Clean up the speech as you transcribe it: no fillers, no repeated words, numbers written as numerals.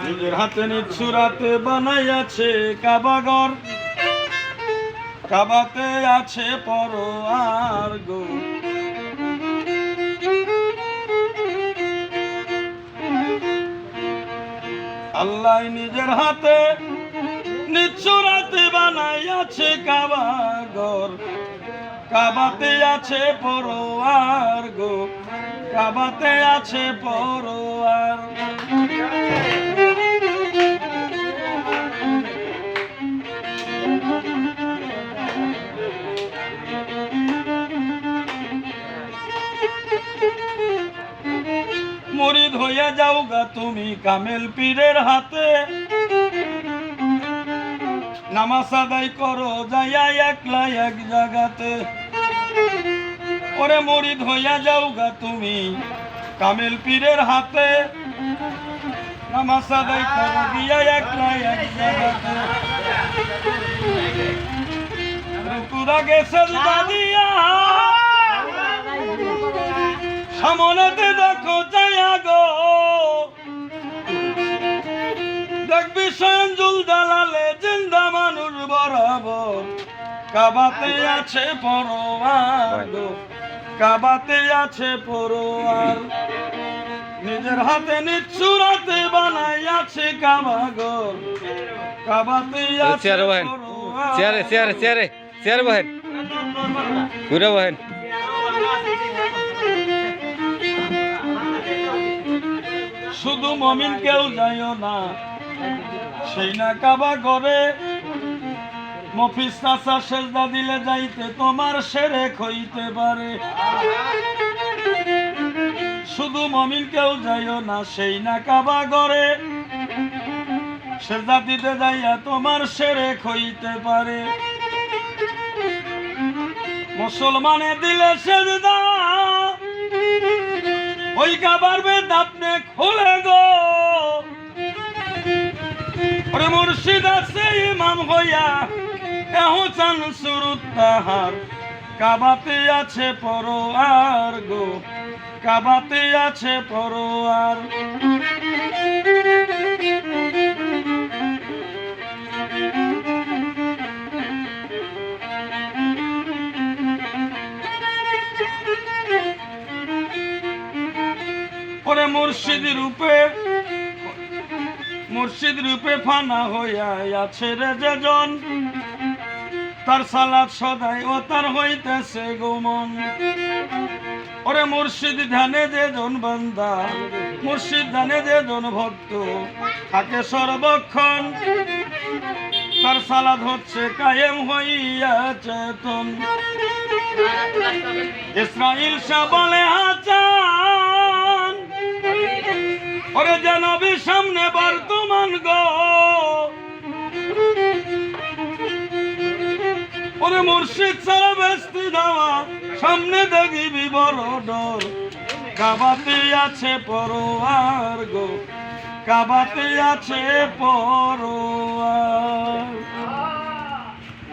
নিজের হাতে নিজ সুরাতে বানাইয়াছে কাবাগর, কাবাতে আছে পরোয়ার গো। আল্লাহ নিজের হাতে নিজ সুরাতে বানাইয়াছে কাবাগর, কাবাতে আছে পরোয়ার গো, কাবাতে আছে পরোয়ার। মুরিদ হইয়া যাওগা তুমি কামেল পীরের হাতে, নামাজ আদায় করো যাইয়া একলা এক জায়গাতে। ওরে মুরিদ হইয়া যাওগা তুমি কামেল পীরের হাতে, নামাজ আদায় করো গিয়া একলা এক জায়গাতে। রুকুরা গেছে দিয়া সামনেতে দেখো যাইয়া গো, দেখবি সঞ্জুল দালালে জিন্দা মানুষ বরাবর, কাবাতে আছে পরোয়ার গো, কাবাতে আছে পরোয়ার। নিজের হাতে নিজ সুরাতে বানাইয়াছে কাবাগর, কাবাতে আছে পরোয়ার। চেয়ারে চেয়ারে চেয়ারে চেয়ারে বহেন, ঘুরে বহেন। শুধু মমিন কেউ যাইও না সেই না কাবা ঘরে, মফিজ চাচা সেজদা দিলে যাইতে তোমার সেরেক হইতে পারে। শুধু মমিন কেউ যাইও না সেই না কাবা ঘরে, সেজদা দিতে যাইয়া তোমার সেরেক হইতে পারে। মুসলমানে দিলে সেজদা ওই কাবার বেদ আপনি খুলে গো, ওরে মুর্শিদ আছে ইমাম হইয়া এহ চান সুরুত তাহার, কাবাতে আছে পরোয়ার গো, কাবাতে আছে পরোয়ার। ওরে মুর্শিদ রূপে, মুর্শিদ রূপে ফানা হইয়া আছে রে যেজন, তার সালাত সদাই ও তার হইতেছে গোমন। ওরে মুর্শিদ ধ্যানে যেজন বান্দা, মুর্শিদ ধ্যানে যেজন ভক্ত থাকে সর্বক্ষণ, তার সালাত হচ্ছে কায়েম হইয়া চেতন। ইসরাইল শাহ বলে হাচান, ওরে জানবি সামনে বর্তমান গো, ওরে মুর্শিদ ছাড়া বেস্তি দেওয়া সামনে দেখিবি বড় ডর, কাবাতে আছে পরোয়ার গো, কাবাতে আছে পরোয়ার।